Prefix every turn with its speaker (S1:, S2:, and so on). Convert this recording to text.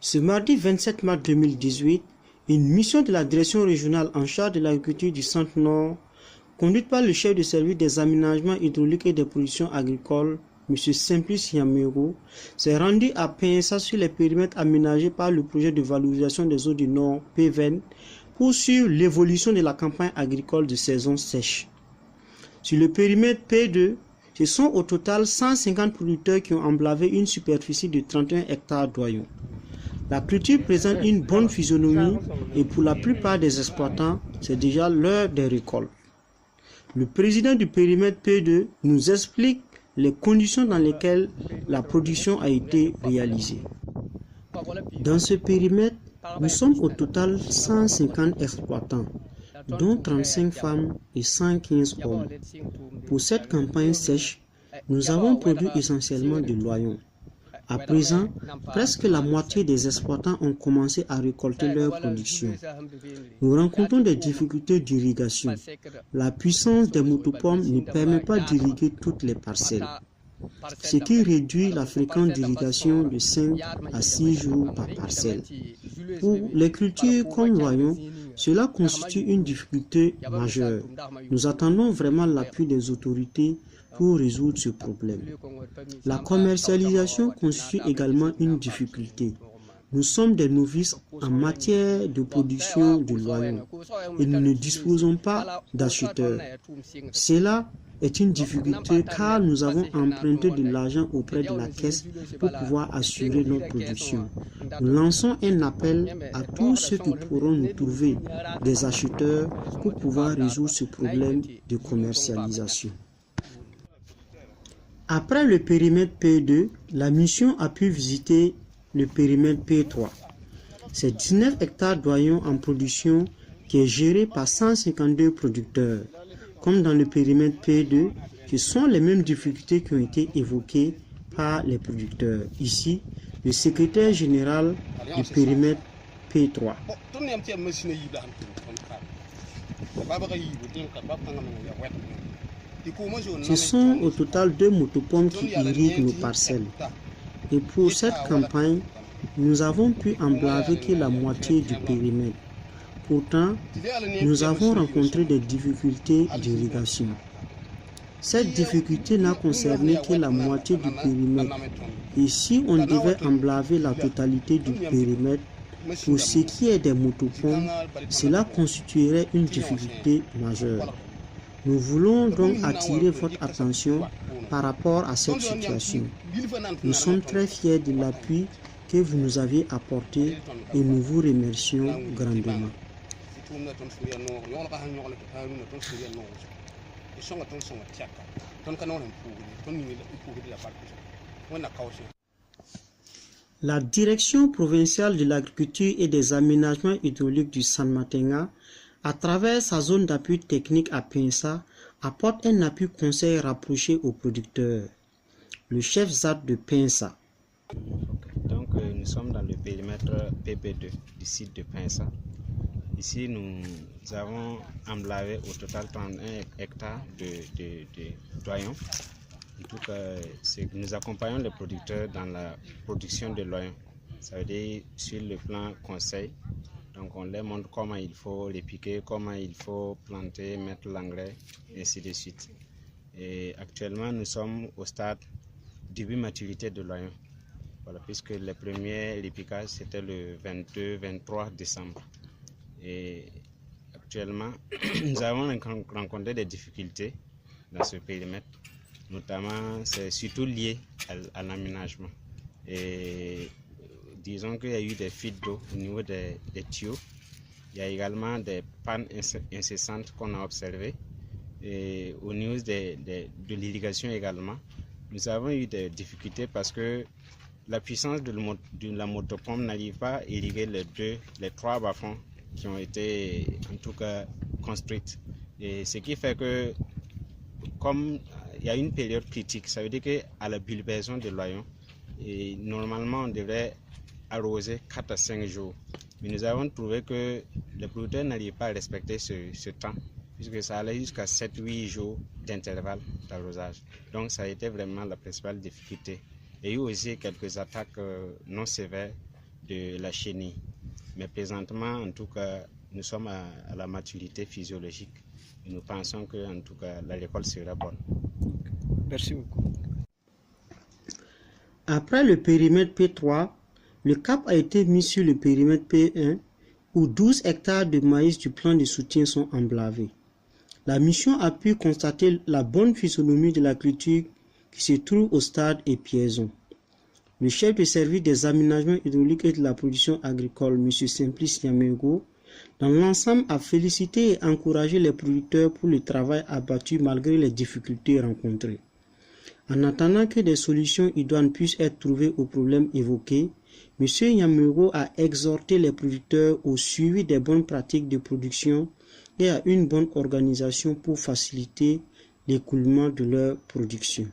S1: Ce mardi 27 mars 2018, une mission de la direction régionale en charge de l'agriculture du Centre-Nord, conduite par le chef de service des aménagements hydrauliques et des productions agricoles, M. Simplice Yamero, s'est rendue à Pensa sur les périmètres aménagés par le projet de valorisation des eaux du Nord, PVN, pour suivre l'évolution de la campagne agricole de saison sèche. Sur le périmètre P2, ce sont au total 150 producteurs qui ont emblavé une superficie de 31 hectares d'oignons. La culture présente une bonne physionomie et pour la plupart des exploitants, c'est déjà l'heure des récoltes. Le président du périmètre P2 nous explique les conditions dans lesquelles la production a été réalisée. Dans ce périmètre, nous sommes au total 150 exploitants, dont 35 femmes et 115 hommes. Pour cette campagne sèche, nous avons produit essentiellement de l'oignon. À présent, presque la moitié des exploitants ont commencé à récolter leur production. Nous rencontrons des difficultés d'irrigation. La puissance des motopompes ne permet pas d'irriguer toutes les parcelles, ce qui réduit la fréquence d'irrigation de 5 à 6 jours par parcelle. Pour les cultures comme l'oignon, cela constitue une difficulté majeure. Nous attendons vraiment l'appui des autorités pour résoudre ce problème. La commercialisation constitue également une difficulté. Nous sommes des novices en matière de production de l'oignon et nous ne disposons pas d'acheteurs. Cela est une difficulté car nous avons emprunté de l'argent auprès de la caisse pour pouvoir assurer notre production. Nous lançons un appel à tous ceux qui pourront nous trouver des acheteurs pour pouvoir résoudre ce problème de commercialisation. Après le périmètre P2, la mission a pu visiter le périmètre P3. C'est 19 hectares d'oignons en production qui est géré par 152 producteurs. Comme dans le périmètre P2, ce sont les mêmes difficultés qui ont été évoquées par les producteurs. Ici, le secrétaire général du périmètre P3. Ce sont au total 2 motopompes qui irriguent nos parcelles. Et pour cette campagne, nous avons pu emblaver que la moitié du périmètre. Pourtant, nous avons rencontré des difficultés d'irrigation. Cette difficulté n'a concerné que la moitié du périmètre. Et si on devait emblaver la totalité du périmètre, pour ce qui est des motopompes, cela constituerait une difficulté majeure. Nous voulons donc attirer votre attention par rapport à cette situation. Nous sommes très fiers de l'appui que vous nous avez apporté et nous vous remercions grandement. La direction provinciale de l'agriculture et des aménagements hydrauliques du Sanmatenga, à travers sa zone d'appui technique à Pensa, apporte un appui conseil rapproché aux producteurs. Le chef ZAD de Pensa.
S2: Donc nous sommes dans le périmètre PP2 du site de Pensa. Ici nous avons emblavé au total 31 hectares d'oignons. Donc nous accompagnons les producteurs dans la production de l'oignon. Ça veut dire sur le plan conseil. Donc on leur montre comment il faut les piquer, comment il faut planter, mettre l'engrais, et ainsi de suite. Et actuellement, nous sommes au stade début maturité de l'oignon. Voilà, puisque les premiers piquages, c'était le 22-23 décembre. Et actuellement, nous avons rencontré des difficultés dans ce périmètre. Notamment, c'est surtout lié à l'aménagement. Et disons qu'il y a eu des fuites d'eau au niveau des tuyaux. Il y a également des pannes incessantes qu'on a observées. Et au niveau de l'irrigation également, nous avons eu des difficultés parce que la puissance de la motopompe n'arrive pas à irriguer les 3 bas-fonds qui ont été en tout cas construites. Et ce qui fait que, comme il y a une période critique, ça veut dire qu'à la bulbaison de l'oignon, et normalement on devrait arroser 4 à 5 jours. Mais nous avons trouvé que les producteurs n'arrivent pas à respecter ce temps, puisque ça allait jusqu'à 7-8 jours d'intervalle d'arrosage. Donc ça a été vraiment la principale difficulté. Il y a eu aussi quelques attaques non sévères de la chenille. Mais présentement, en tout cas, nous sommes à la maturité physiologique. Nous pensons que, en tout cas, la récolte sera bonne.
S3: Merci beaucoup.
S1: Après le périmètre P3, le cap a été mis sur le périmètre P1 où 12 hectares de maïs du plan de soutien sont emblavés. La mission a pu constater la bonne physionomie de la culture qui se trouve au stade épiaison. Le chef de service des aménagements hydrauliques et de la production agricole, M. Simplice Nyamego, dans l'ensemble a félicité et encouragé les producteurs pour le travail abattu malgré les difficultés rencontrées. En attendant que des solutions idoines puissent être trouvées aux problèmes évoqués, M. Nyamego a exhorté les producteurs au suivi des bonnes pratiques de production et à une bonne organisation pour faciliter l'écoulement de leur production.